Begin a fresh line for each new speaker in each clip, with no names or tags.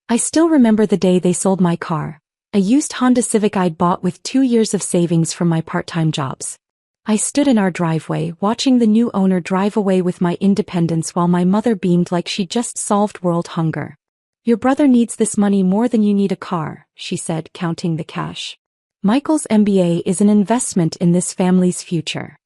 I still remember the day they sold my car, a used Honda Civic I'd bought with 2 years of savings from my part-time jobs. I stood in our driveway watching the new owner drive away with my independence while my mother beamed like she just solved world hunger. "Your brother needs this money more than you need a car," she said, counting the cash. "Michael's MBA is an investment in this family's future."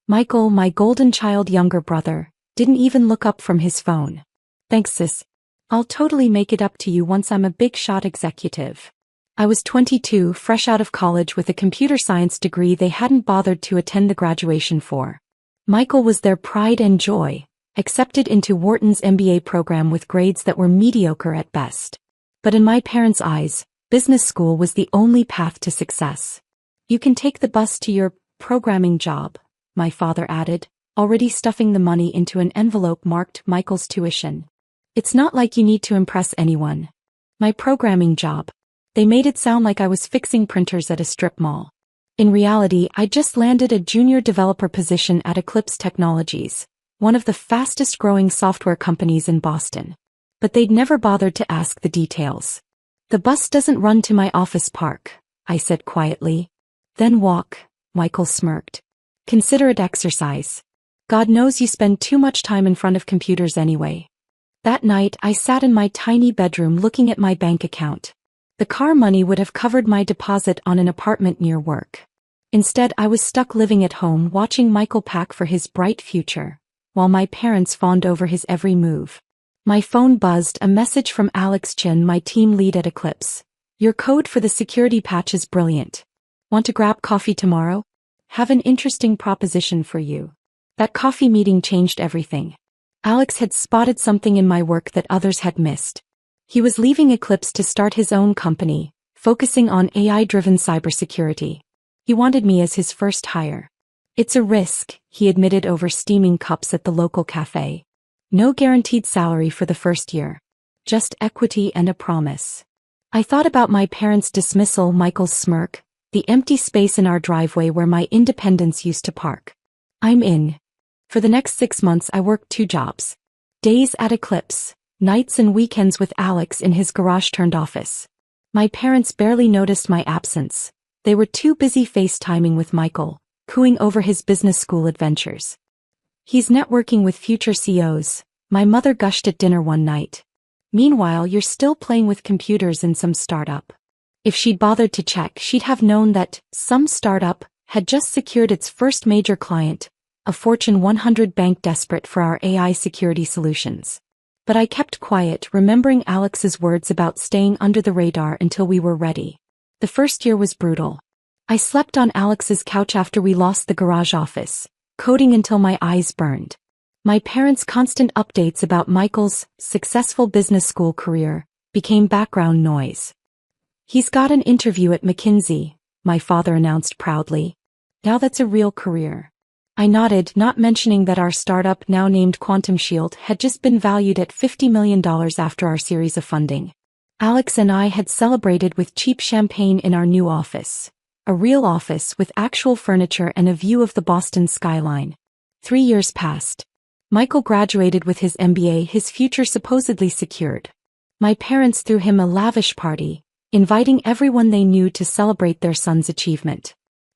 Michael, my golden child younger brother, didn't even look up from his phone. "Thanks, sis. I'll totally make it up to you once I'm a big-shot executive." I was 22, fresh out of college with a computer science degree they hadn't bothered to attend the graduation for. Michael was their pride and joy, accepted into Wharton's MBA program with grades that were mediocre at best. But in my parents' eyes, business school was the only path to success. "You can take the bus to your programming job," my father added, already stuffing the money into an envelope marked Michael's tuition. "It's not like you need to impress anyone." My programming job. They made it sound like I was fixing printers at a strip mall. In reality, I just landed a junior developer position at Eclipse Technologies, one of the fastest-growing software companies in Boston. But they'd never bothered to ask the details. "The bus doesn't run to my office park," I said quietly. "Then walk," Michael smirked. "Consider it exercise. God knows you spend too much time in front of computers anyway." That night, I sat in my tiny bedroom looking at my bank account. The car money would have covered my deposit on an apartment near work. Instead, I was stuck living at home watching Michael pack for his bright future, while my parents fawned over his every move. My phone buzzed, a message from Alex Chin, my team lead at Eclipse. "Your code for the security patch is brilliant. Want to grab coffee tomorrow? Have an interesting proposition for you." That coffee meeting changed everything. Alex had spotted something in my work that others had missed. He was leaving Eclipse to start his own company, focusing on AI-driven cybersecurity. He wanted me as his first hire. "It's a risk," he admitted over steaming cups at the local cafe. "No guaranteed salary for the first year. Just equity and a promise." I thought about my parents' dismissal, Michael's smirk, the empty space in our driveway where my independence used to park. "I'm in." For the next 6 months I worked 2 jobs. Days at Eclipse, nights and weekends with Alex in his garage-turned-office. My parents barely noticed my absence. They were too busy FaceTiming with Michael, cooing over his business school adventures. "He's networking with future CEOs," my mother gushed at dinner one night. "Meanwhile, you're still playing with computers in some startup." If she'd bothered to check, she'd have known that some startup had just secured its first major client, a Fortune 100 bank desperate for our AI security solutions. But I kept quiet, remembering Alex's words about staying under the radar until we were ready. The first year was brutal. I slept on Alex's couch after we lost the garage office, coding until my eyes burned. My parents' constant updates about Michael's successful business school career became background noise. "He's got an interview at McKinsey," my father announced proudly. "Now that's a real career." I nodded, not mentioning that our startup, now named Quantum Shield, had just been valued at $50 million after our series of funding. Alex and I had celebrated with cheap champagne in our new office. A real office with actual furniture and a view of the Boston skyline. 3 years passed. Michael graduated with his MBA, his future supposedly secured. My parents threw him a lavish party, inviting everyone they knew to celebrate their son's achievement.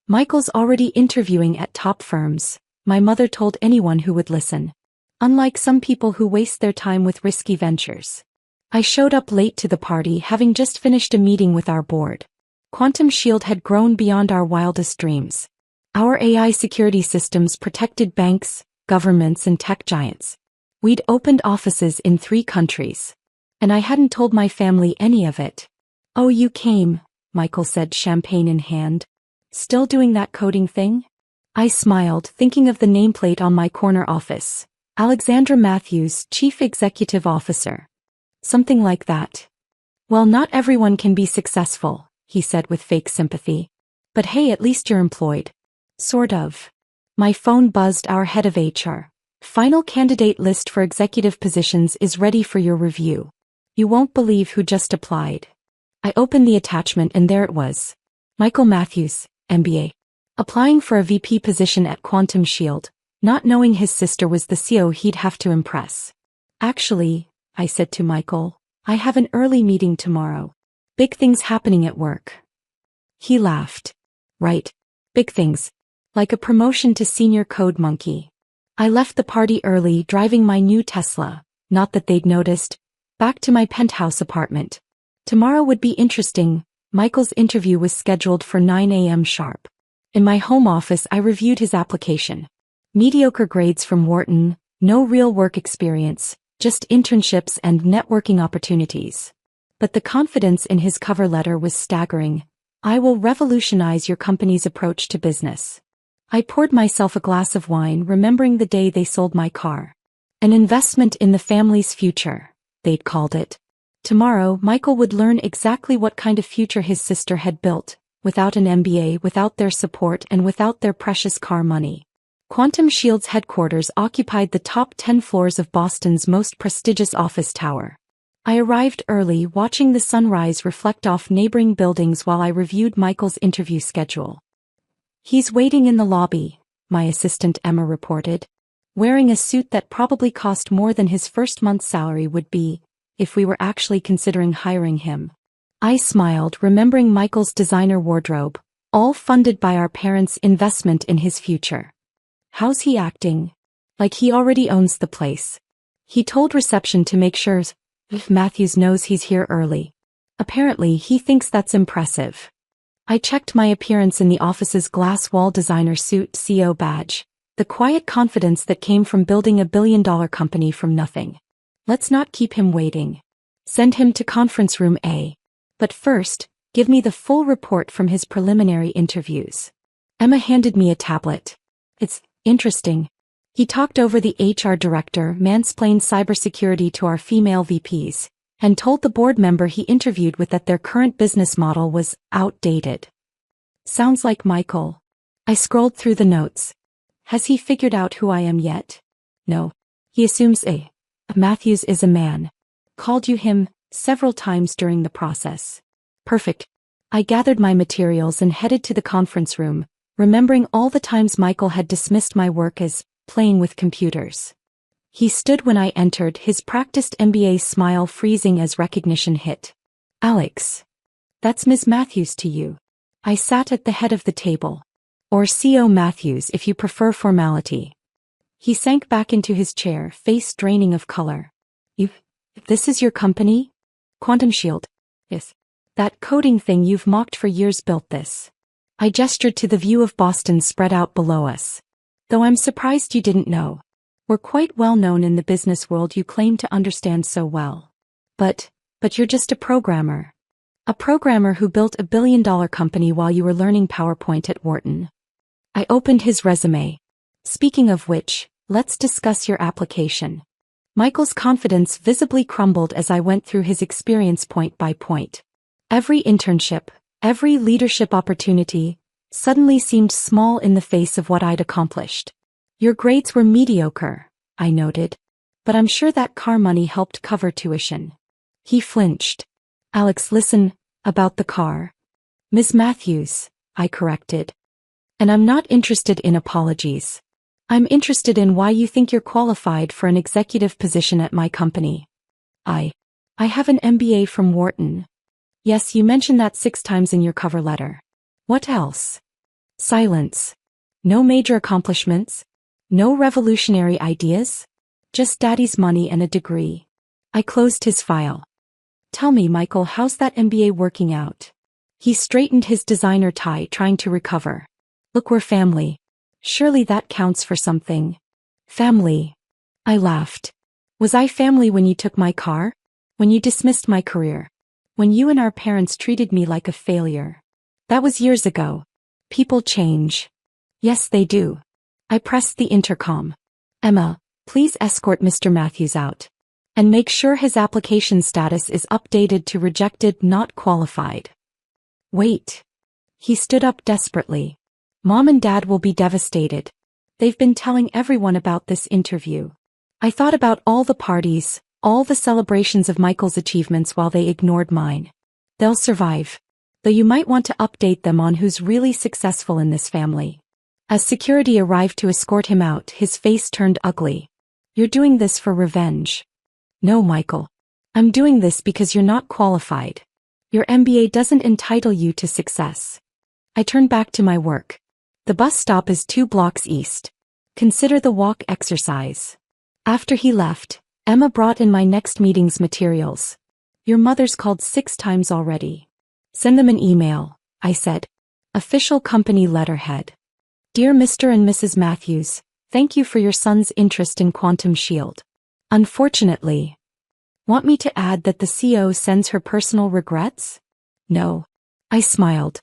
"Michael's already interviewing at top firms," my mother told anyone who would listen. "Unlike some people who waste their time with risky ventures." I showed up late to the party, having just finished a meeting with our board. Quantum Shield had grown beyond our wildest dreams. Our AI security systems protected banks, governments, and tech giants. We'd opened offices in 3 countries. And I hadn't told my family any of it. "Oh, you came," Michael said, champagne in hand. "Still doing that coding thing?" I smiled, thinking of the nameplate on my corner office. Alexandra Matthews, Chief Executive Officer. Something like that. "Well, not everyone can be successful," he said with fake sympathy. "But hey, at least you're employed." Sort of. My phone buzzed. "Our head of HR. Final candidate list for executive positions is ready for your review. You won't believe who just applied." I opened the attachment and there it was. Michael Matthews, MBA. Applying for a VP position at Quantum Shield, not knowing his sister was the CEO he'd have to impress. "Actually," I said to Michael, I have an early meeting tomorrow. Big things happening at work. He laughed. Right. Big things. Like a promotion to senior code monkey. I left the party early driving my new Tesla, not that they'd noticed, back to my penthouse apartment. Tomorrow would be interesting. Michael's interview was scheduled for 9 a.m. sharp. In my home office I reviewed his application. Mediocre grades from Wharton, no real work experience, just internships and networking opportunities. But the confidence in his cover letter was staggering. I will revolutionize your company's approach to business. I poured myself a glass of wine, remembering the day they sold my car. An investment in the family's future, they'd called it. Tomorrow, Michael would learn exactly what kind of future his sister had built, without an MBA, without their support, and without their precious car money. Quantum Shield's headquarters occupied the top 10 floors of Boston's most prestigious office tower. I arrived early, watching the sunrise reflect off neighboring buildings while I reviewed Michael's interview schedule. He's waiting in the lobby, my assistant Emma reported, wearing a suit that probably cost more than his first month's salary would be, if we were actually considering hiring him. I smiled, remembering Michael's designer wardrobe, all funded by our parents' investment in his future. How's he acting? Like he already owns the place. He told reception to make sure Matthews knows he's here early. Apparently he thinks that's impressive. I checked my appearance in the office's glass wall designer suit CO badge, the quiet confidence that came from building a billion-dollar company from nothing. Let's not keep him waiting. Send him to conference room A. But first, give me the full report from his preliminary interviews. Emma handed me a tablet. It's interesting. He talked over the HR director, mansplained cybersecurity to our female VPs, and told the board member he interviewed with that their current business model was outdated. Sounds like Michael. I scrolled through the notes. Has he figured out who I am yet? No. He assumes Matthews is a man. Called you him several times during the process. Perfect. I gathered my materials and headed to the conference room, remembering all the times Michael had dismissed my work as playing with computers. He stood when I entered, his practiced MBA smile freezing as recognition hit. Alex. That's Ms. Matthews to you. I sat at the head of the table. Or CO Matthews if you prefer formality. He sank back into his chair, face draining of color. This is your company? Quantum Shield. Yes. That coding thing you've mocked for years built this. I gestured to the view of Boston spread out below us. Though I'm surprised you didn't know. We're quite well known in the business world you claim to understand so well. But you're just a programmer. A programmer who built a billion-dollar company while you were learning PowerPoint at Wharton. I opened his resume. Speaking of which, let's discuss your application. Michael's confidence visibly crumbled as I went through his experience point by point. Every internship, every leadership opportunity, suddenly seemed small in the face of what I'd accomplished. Your grades were mediocre, I noted. But I'm sure that car money helped cover tuition. He flinched. Alex, listen, about the car. Ms. Matthews, I corrected. And I'm not interested in apologies. I'm interested in why you think you're qualified for an executive position at my company. I have an MBA from Wharton. Yes, you mentioned that 6 times in your cover letter. What else? Silence. No major accomplishments? No revolutionary ideas? Just daddy's money and a degree. I closed his file. Tell me, Michael, how's that MBA working out? He straightened his designer tie, trying to recover. Look, we're family. Surely that counts for something. Family. I laughed. Was I family when you took my car? When you dismissed my career? When you and our parents treated me like a failure? That was years ago. People change. Yes, they do. I pressed the intercom. Emma, please escort Mr. Matthews out. And make sure his application status is updated to rejected, not qualified. Wait. He stood up desperately. Mom and Dad will be devastated. They've been telling everyone about this interview. I thought about all the parties, all the celebrations of Michael's achievements while they ignored mine. They'll survive. Though you might want to update them on who's really successful in this family. As security arrived to escort him out, his face turned ugly. You're doing this for revenge. No, Michael. I'm doing this because you're not qualified. Your MBA doesn't entitle you to success. I turned back to my work. The bus stop is 2 blocks east. Consider the walk exercise. After he left, Emma brought in my next meeting's materials. Your mother's called 6 times already. Send them an email, I said. Official company letterhead. Dear Mr. and Mrs. Matthews, thank you for your son's interest in Quantum Shield. Unfortunately. Want me to add that the CO sends her personal regrets? No. I smiled.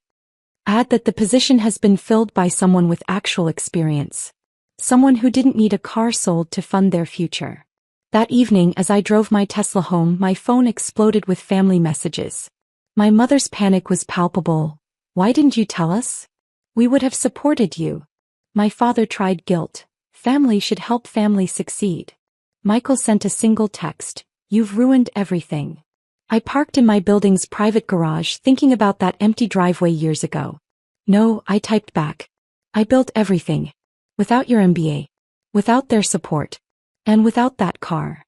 Add that the position has been filled by someone with actual experience. Someone who didn't need a car sold to fund their future. That evening as I drove my Tesla home, my phone exploded with family messages. My mother's panic was palpable. Why didn't you tell us? We would have supported you. My father tried guilt. Family should help family succeed. Michael sent a single text. You've ruined everything. I parked in my building's private garage thinking about that empty driveway years ago. No, I typed back. I built everything. Without your MBA. Without their support. And without that car.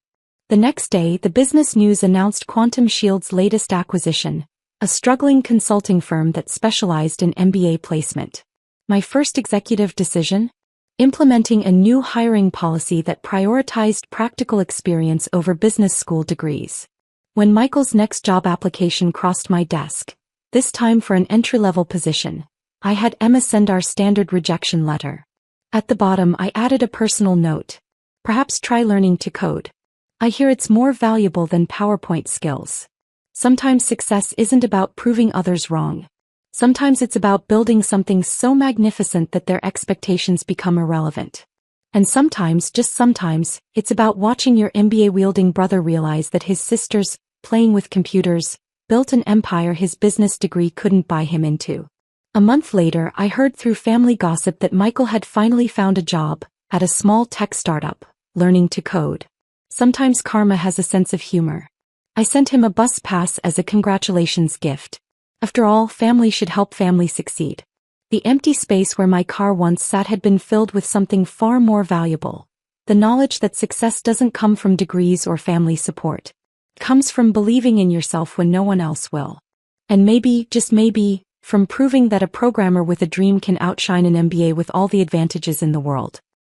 The next day, the business news announced Quantum Shield's latest acquisition, a struggling consulting firm that specialized in MBA placement. My first executive decision? Implementing a new hiring policy that prioritized practical experience over business school degrees. When Michael's next job application crossed my desk, this time for an entry-level position, I had Emma send our standard rejection letter. At the bottom, I added a personal note. Perhaps try learning to code. I hear it's more valuable than PowerPoint skills. Sometimes success isn't about proving others wrong. Sometimes it's about building something so magnificent that their expectations become irrelevant. And sometimes, just sometimes, it's about watching your MBA-wielding brother realize that his sisters, playing with computers, built an empire his business degree couldn't buy him into. A month later, I heard through family gossip that Michael had finally found a job at a small tech startup, learning to code. Sometimes karma has a sense of humor. I sent him a bus pass as a congratulations gift. After all, family should help family succeed. The empty space where my car once sat had been filled with something far more valuable. The knowledge that success doesn't come from degrees or family support. It comes from believing in yourself when no one else will. And maybe, just maybe, from proving that a programmer with a dream can outshine an MBA with all the advantages in the world.